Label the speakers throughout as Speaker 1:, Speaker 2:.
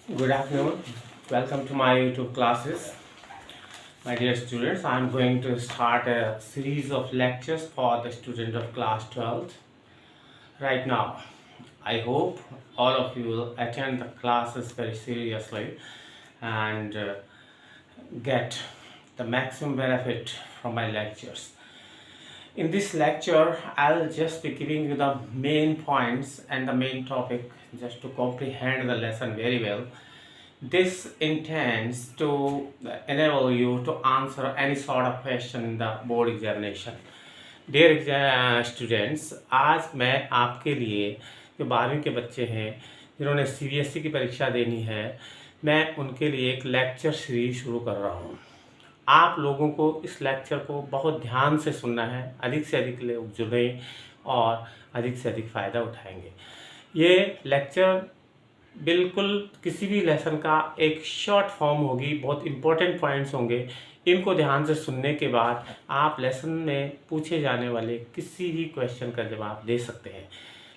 Speaker 1: Good afternoon. Welcome to my YouTube classes. My dear students, I am going to start a series of lectures for the student of class 12th. Right now, I hope all of you will attend the classes very seriously and get the maximum benefit from my lectures. In this lecture, I'll just be giving you the main points and the main topic just to comprehend the lesson very well. This intends to enable you to answer any sort of question in the board examination. Dear students, आज मैं आपके लिए जो 12वीं के बच्चे हैं जिन्होंने CBSE की परीक्षा देनी है, मैं उनके लिए एक लेक्चर सीरीज शुरू कर रहा हूँ। आप लोगों को इस लेक्चर को बहुत ध्यान से सुनना है, अधिक से अधिक लोग जुड़ें और अधिक से अधिक फ़ायदा उठाएंगे। ये लेक्चर बिल्कुल किसी भी लेसन का एक शॉर्ट फॉर्म होगी, बहुत इम्पोर्टेंट पॉइंट्स होंगे। इनको ध्यान से सुनने के बाद आप लेसन में पूछे जाने वाले किसी भी क्वेश्चन का जवाब दे सकते हैं।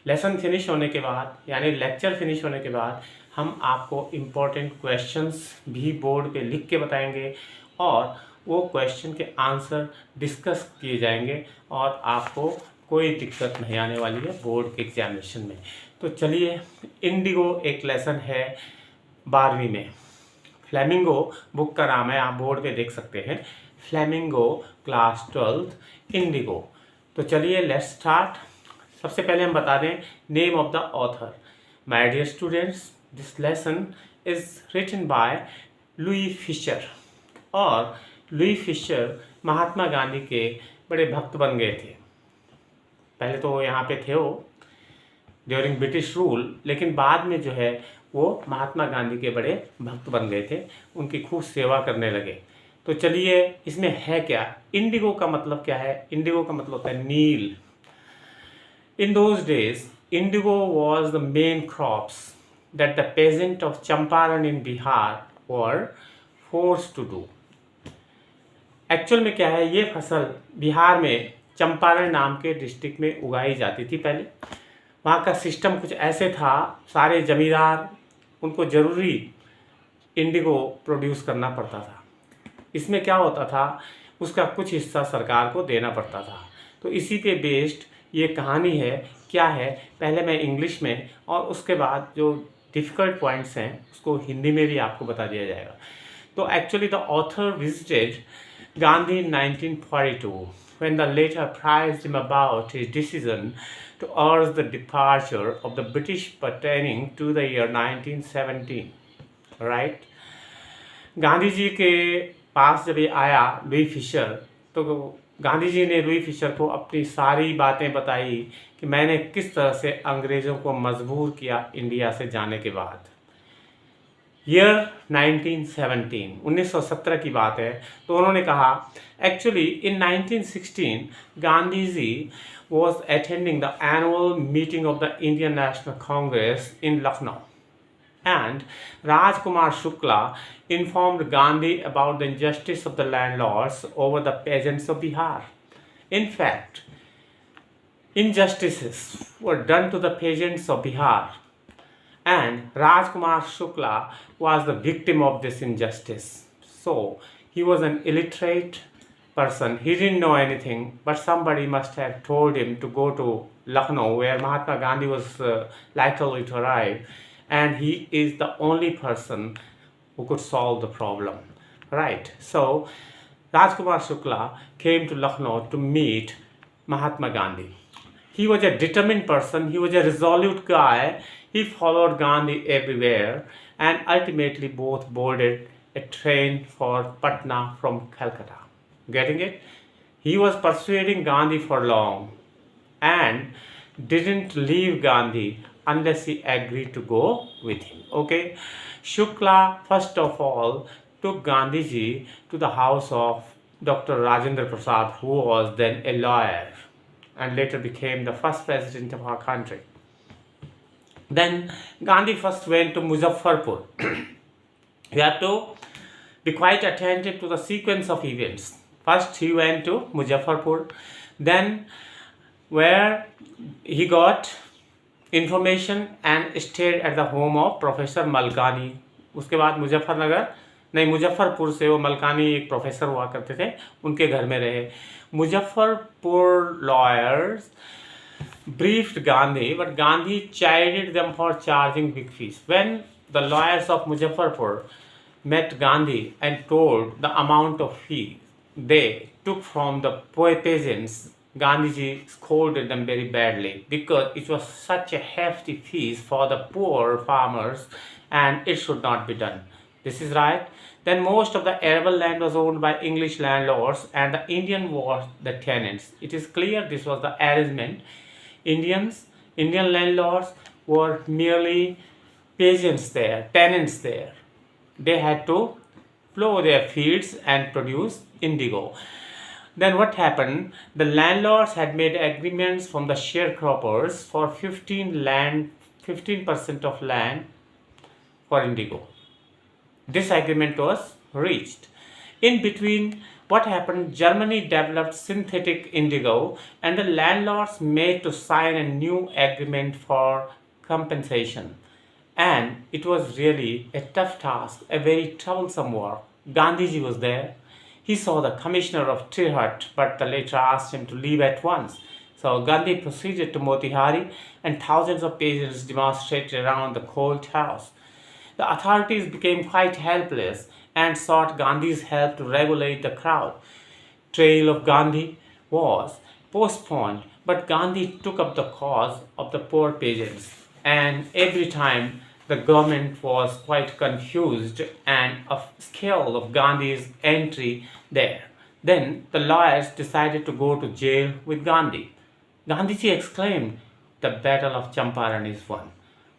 Speaker 1: लेसन फिनिश होने के बाद यानी लेक्चर फिनिश होने के बाद हम आपको इम्पोर्टेंट क्वेश्चंस भी बोर्ड पे लिख के बताएंगे और वो क्वेश्चन के आंसर डिस्कस किए जाएंगे और आपको कोई दिक्कत नहीं आने वाली है बोर्ड के एग्जामिनेशन में। तो चलिए, इंडिगो एक लेसन है 12वीं में। फ्लेमिंगो बुक का नाम है, आप बोर्ड पे देख सकते हैं, फ्लेमिंगो क्लास 12 इंडिगो। तो चलिए लेट्स स्टार्ट। सबसे पहले हम बता दें name of the author. My dear students, this lesson is written by Louis Fischer. और लुई फिशर महात्मा गांधी के बड़े भक्त बन गए थे। पहले तो यहाँ पे थे वो ड्यूरिंग ब्रिटिश रूल, लेकिन बाद में जो है वो महात्मा गांधी के बड़े भक्त बन गए थे, उनकी खूब सेवा करने लगे। तो चलिए, इसमें है क्या, इंडिगो का मतलब क्या है? इंडिगो का मतलब होता है नील। In those days indigo was the main crops that the peasant of Champaran in Bihar were force to do. Actual में क्या है, ये फसल बिहार में चंपारण नाम के डिस्ट्रिक्ट में उगाई जाती थी। पहले वहाँ का सिस्टम कुछ ऐसे था, सारे जमींदार उनको ज़रूरी इंडिगो प्रोड्यूस करना पड़ता था। इसमें क्या होता था, उसका कुछ हिस्सा सरकार को देना पड़ता था। तो इसी पे बेस्ड ये कहानी है। क्या है, पहले मैं इंग्लिश में और उसके बाद जो डिफ़िकल्ट पॉइंट्स हैं उसको हिंदी में भी आपको बता दिया जाएगा। तो actually the author visited Gandhi in 1942 when the latter apprised him about his decision to urge the departure of the British pertaining to the year 1917. Right? Gandhi ji के पास जब ये आया लुई फिशर, तो गांधी जी ने लुई फिशर को अपनी सारी बातें बताई कि मैंने किस तरह से अंग्रेज़ों को मजबूर किया इंडिया से जाने के बाद। ईयर 1917 की बात है। तो उन्होंने कहा actually in 1916 Gandhi ji was attending the annual meeting of the Indian National Congress in Lucknow and Rajkumar Shukla informed Gandhi about the injustice of the landlords over the peasants of Bihar. In fact, injustices were done to the peasants of Bihar, and Rajkumar Shukla was the victim of this injustice. So he was an illiterate person. He didn't know anything, but somebody must have told him to go to Lucknow, where Mahatma Gandhi was likely to arrive, and he is the only person who could solve the problem. Right? So Rajkumar Shukla came to Lucknow to meet Mahatma Gandhi. He was a determined person. He was a resolute guy. He followed Gandhi everywhere, and ultimately both boarded a train for Patna from Calcutta. Getting it? He was persuading Gandhi for long and didn't leave Gandhi unless he agreed to go with him. Okay? Shukla first of all took Gandhiji to the house of Dr. Rajendra Prasad, who was then a lawyer and later became the first president of our country. Then Gandhi first went to Muzaffarpur. You have to be quite attentive to the sequence of events. First he went to Muzaffarpur, then where he got information and stayed at the home of Professor Malkani उसके बाद मुजफ्फरनगर नहीं, मुजफ्फरपुर से वो मलकानी एक professor हुआ करते थे, उनके घर में रहे। Muzaffarpur lawyers briefed Gandhi, but Gandhi chided them for charging big fees. When the lawyers of Muzaffarpur met Gandhi and told the amount of fees they took from the peasants, Gandhiji scolded them very badly because it was such a hefty fees for the poor farmers and it should not be done. This is right. Then most of the arable land was owned by English landlords and the Indian were the tenants. It is clear this was the arrangement. Indian landlords were merely peasants there, tenants there. They had to plow their fields and produce indigo. Then what happened? The landlords had made agreements from the sharecroppers for 15% of land for indigo. This agreement was reached. In between, what happened? Germany developed synthetic indigo and the landlords made to sign a new agreement for compensation. And it was really a tough task, a very troublesome work. Gandhiji was there. He saw the commissioner of Tirhat, but the later asked him to leave at once. So Gandhi proceeded to Motihari and thousands of peasants demonstrated around the court house. The authorities became quite helpless and sought Gandhi's help to regulate the crowd. Trial of Gandhi was postponed, but Gandhi took up the cause of the poor peasants. And every time the government was quite confused and scared of Gandhi's entry there. Then the lawyers decided to go to jail with Gandhi. Gandhiji exclaimed, "The battle of Champaran is won."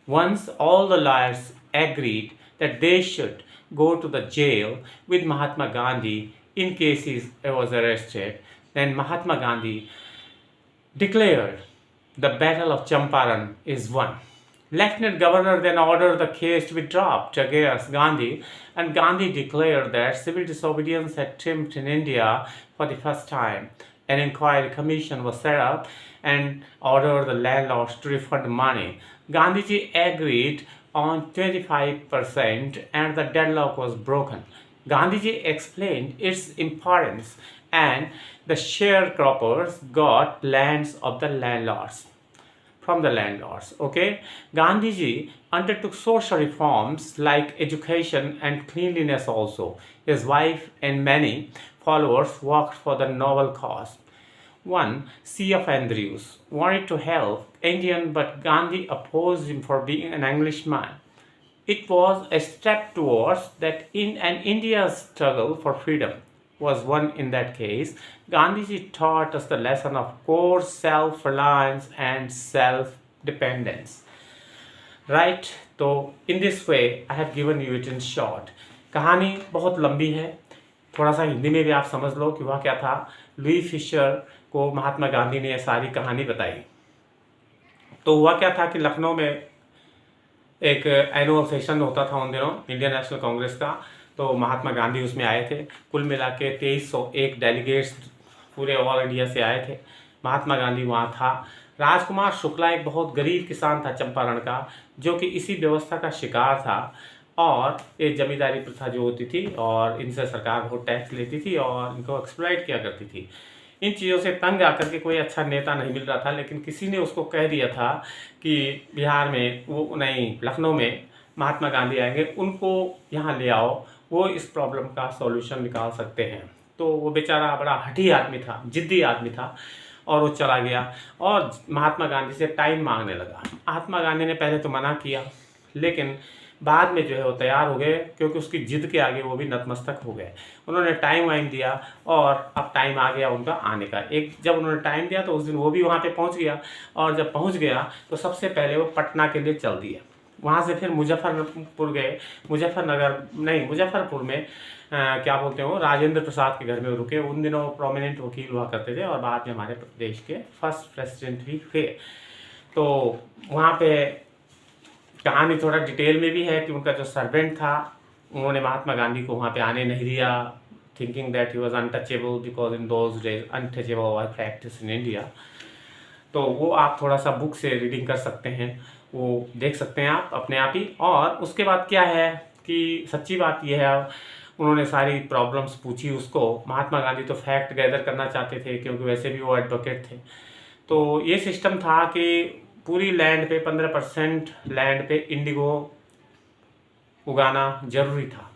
Speaker 1: Once all the lawyers agreed that they should go to the jail with Mahatma Gandhi in case he was arrested, then Mahatma Gandhi declared the battle of Champaran is won. Lieutenant Governor then ordered the case to be dropped against Gandhi, and Gandhi declared that civil disobedience had triumphed in India for the first time. An inquiry commission was set up and ordered the landlords to refund money. Gandhiji agreed on 25% and the deadlock was broken. Gandhiji explained its importance and the sharecroppers got lands of the landlords. From the landlords. Okay, Gandhiji undertook social reforms like education and cleanliness also. His wife and many followers worked for the noble cause. One, C.F. Andrews, wanted to help Indian, but Gandhi opposed him for being an Englishman. It was a step towards that in an India's struggle for freedom was won in that case. Gandhiji taught us the lesson of core self-reliance and self-dependence. Right? तो in this way I have given you it in short. कहानी बहुत लंबी है, थोड़ा सा हिंदी में भी आप समझ लो कि वह क्या था। लुई फिशर को महात्मा गांधी ने यह सारी कहानी बताई। तो हुआ क्या था कि लखनऊ में एक एनुअल सेशन होता था उन दिनों इंडियन नेशनल कांग्रेस का, तो महात्मा गांधी उसमें आए थे। कुल मिला के 2301 डेलीगेट्स पूरे ऑल इंडिया से आए थे। महात्मा गांधी वहाँ था। राजकुमार शुक्ला एक बहुत गरीब किसान था चंपारण का, जो कि इसी व्यवस्था का शिकार था और ये जमींदारी प्रथा जो होती थी और इनसे सरकार बहुत टैक्स लेती थी और इनको एक्सप्लॉइट किया करती थी। इन चीज़ों से तंग आकर के कोई अच्छा नेता नहीं मिल रहा था, लेकिन किसी ने उसको कह दिया था कि बिहार में वो नहीं, लखनऊ में महात्मा गांधी आएंगे, उनको यहाँ ले आओ, वो इस प्रॉब्लम का सॉल्यूशन निकाल सकते हैं। तो वो बेचारा बड़ा हठी आदमी था, जिद्दी आदमी था, और वो चला गया और महात्मा गांधी से टाइम मांगने लगा। महात्मा गांधी ने पहले तो मना किया, लेकिन बाद में जो है वो तैयार हो गए, क्योंकि उसकी जिद के आगे वो भी नतमस्तक हो गए। उन्होंने टाइम वाइम दिया और अब टाइम आ गया उनका आने का। एक जब उन्होंने टाइम दिया तो उस दिन वो भी वहाँ पे पहुँच गया, और जब पहुँच गया तो सबसे पहले वो पटना के लिए चल दिया। वहाँ से फिर मुजफ्फरपुर गए, मुजफ्फरपुर में क्या बोलते हो, राजेंद्र प्रसाद के घर में रुके। उन दिनों प्रोमिनेंट वकील हुआ करते थे और बाद में हमारे देश के फर्स्ट प्रेसिडेंट भी हुए। तो वहाँ पे कहानी थोड़ा डिटेल में भी है कि उनका जो सर्वेंट था, उन्होंने महात्मा गांधी को वहाँ पे आने नहीं दिया, thinking that he was untouchable, because in those days untouchable was practice in India. तो वो आप थोड़ा सा बुक से रीडिंग कर सकते हैं, वो देख सकते हैं आप अपने आप ही। और उसके बाद क्या है कि सच्ची बात यह है, उन्होंने सारी प्रॉब्लम्स पूछी उसको। महात्मा गांधी तो फैक्ट गैदर करना चाहते थे क्योंकि वैसे भी वो एडवोकेट थे। तो ये सिस्टम था कि पूरी लैंड पे 15% लैंड पे इंडिगो उगाना जरूरी था।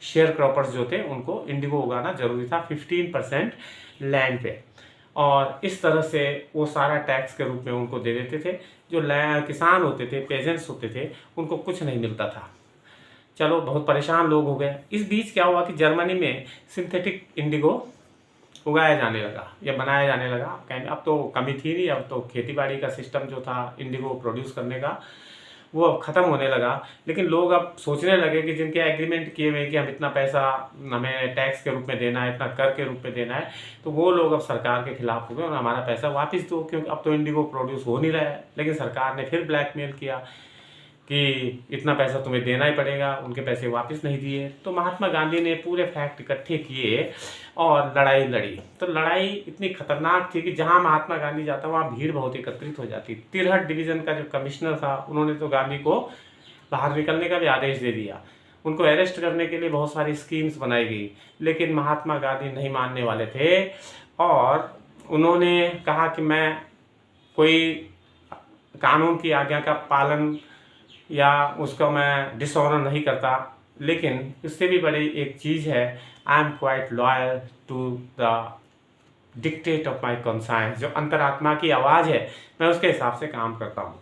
Speaker 1: शेयर क्रॉपर्स जो थे उनको इंडिगो उगाना जरूरी था 15% लैंड पे, और इस तरह से वो सारा टैक्स के रूप में उनको दे देते थे। जो किसान होते थे, पेजेंट्स होते थे, उनको कुछ नहीं मिलता था। चलो, बहुत परेशान लोग हो गए। इस बीच क्या हुआ कि जर्मनी में सिंथेटिक इंडिगो उगाया जाने लगा या बनाया जाने लगा। अब तो कमी थी नहीं, अब तो खेती बाड़ी का सिस्टम जो था इंडिगो प्रोड्यूस करने का, वो अब ख़त्म होने लगा। लेकिन लोग अब सोचने लगे कि जिनके एग्रीमेंट किए हुए कि हम इतना पैसा हमें टैक्स के रूप में देना है, इतना कर के रूप में देना है, तो वो लोग अब सरकार के खिलाफ हो गए और हमारा पैसा वापस दो, क्योंकि अब तो इंडिगो प्रोड्यूस हो नहीं रहा है। लेकिन सरकार ने फिर ब्लैकमेल किया कि इतना पैसा तुम्हें देना ही पड़ेगा। उनके पैसे वापस नहीं दिए। तो महात्मा गांधी ने पूरे फैक्ट इकट्ठे किए और लड़ाई लड़ी। तो लड़ाई इतनी खतरनाक थी कि जहां महात्मा गांधी जाता वहां भीड़ बहुत एकत्रित हो जाती। तिरहट डिवीज़न का जो कमिश्नर था, उन्होंने तो गांधी को बाहर निकलने का भी आदेश दे दिया। उनको अरेस्ट करने के लिए बहुत सारी स्कीम्स बनाई गई, लेकिन महात्मा गांधी नहीं मानने वाले थे और उन्होंने कहा कि मैं कोई कानून की आज्ञा का पालन या उसका मैं डिसऑनर नहीं करता, लेकिन इससे भी बड़ी एक चीज़ है, I am quite loyal to the dictate of my conscience. जो अंतरात्मा की आवाज़ है, मैं उसके हिसाब से काम करता हूँ,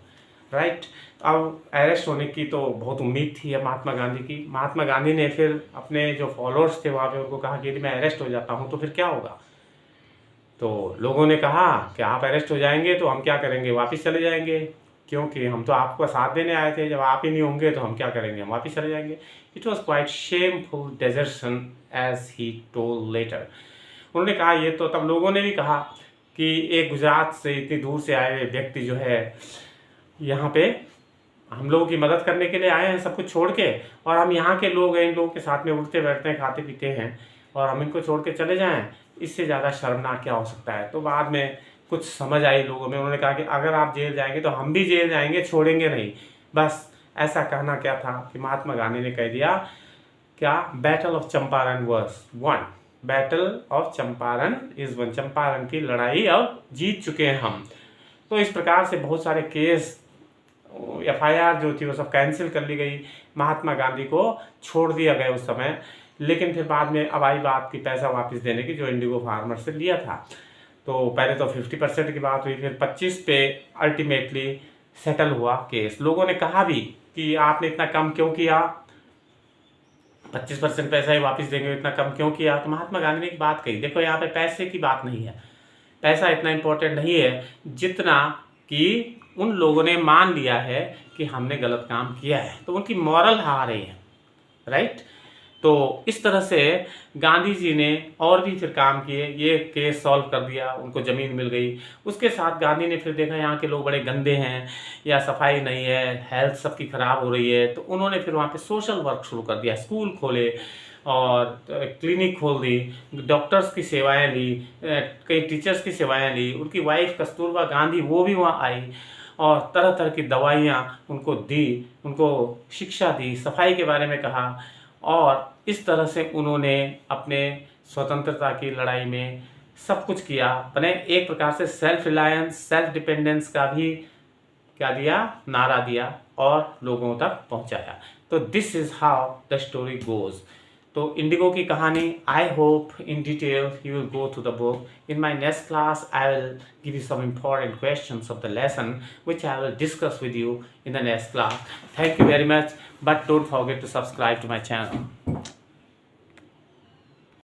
Speaker 1: राइट। अब अरेस्ट होने की तो बहुत उम्मीद थी महात्मा गांधी की। महात्मा गांधी ने फिर अपने जो फॉलोअर्स थे वहाँ पे उनको कहा कि यदि मैं अरेस्ट हो जाता हूँ तो फिर क्या होगा। तो लोगों ने कहा कि आप अरेस्ट हो जाएंगे तो हम क्या करेंगे, वापस चले जाएंगे, क्योंकि हम तो आपको साथ देने आए थे। जब आप ही नहीं होंगे तो हम क्या करेंगे, हम वापस चले जाएंगे। It was quite shameful desertion as he told later. उन्होंने कहा ये तो, तब लोगों ने भी कहा कि एक गुजरात से इतनी दूर से आए व्यक्ति जो है यहाँ पे हम लोगों की मदद करने के लिए आए हैं, सब कुछ छोड़ के, और हम यहाँ के लोग हैं, इन लोगों के साथ में उठते बैठते हैं, खाते पीते हैं, और हम इनको छोड़ के चले जाएं, इससे ज़्यादा शर्मनाक क्या हो सकता है। तो बाद में कुछ समझ आई लोगों में। उन्होंने कहा कि अगर आप जेल जाएंगे तो हम भी जेल जाएंगे, छोड़ेंगे नहीं। बस ऐसा कहना क्या था कि महात्मा गांधी ने कह दिया क्या, battle of Champaran was one, battle of Champaran is one, Champaran की लड़ाई अब जीत चुके हैं हम। तो इस प्रकार से बहुत सारे केस, FIR जो थी वो सब कैंसिल कर ली गई, महात्मा गांधी को छोड़ दिया गया उस समय। लेकिन फिर बाद में अब आई बात की पैसा वापस देने की जो इंडिगो फार्मर से लिया था। तो पहले तो 50% की बात हुई, फिर 25 पे अल्टीमेटली सेटल हुआ केस। लोगों ने कहा भी कि आपने इतना कम क्यों किया, 25% पैसा ही वापस देंगे, इतना कम क्यों किया। तो महात्मा गांधी ने एक बात कही, देखो यहाँ पे पैसे की बात नहीं है, पैसा इतना इम्पोर्टेंट नहीं है जितना कि उन लोगों ने मान लिया है कि हमने गलत काम किया है, तो उनकी मॉरल हार रही है, राइट। तो इस तरह से गांधी जी ने और भी फिर काम किए, ये केस सॉल्व कर दिया, उनको ज़मीन मिल गई। उसके साथ गांधी ने फिर देखा यहाँ के लोग बड़े गंदे हैं या सफाई नहीं है, हेल्थ सबकी ख़राब हो रही है, तो उन्होंने फिर वहाँ पे सोशल वर्क शुरू कर दिया, स्कूल खोले और क्लिनिक खोल दी, डॉक्टर्स की सेवाएं ली, कई टीचर्स की सेवाएं ली। उनकी वाइफ कस्तूरबा गांधी वो भी वहाँ आई और तरह तरह की दवाइयाँ उनको दी, उनको शिक्षा दी, सफाई के बारे में कहा, और इस तरह से उन्होंने अपने स्वतंत्रता की लड़ाई में सब कुछ किया। अपने एक प्रकार से सेल्फ रिलायंस, सेल्फ डिपेंडेंस का भी क्या दिया, नारा दिया और लोगों तक पहुंचाया। तो this is how the story goes. तो इंडिगो की कहानी, I hope in detail you will go through the book. In my next class I will give you some important questions of the lesson which I will discuss with you in the next class. Thank you very much, but don't forget to subscribe to my channel.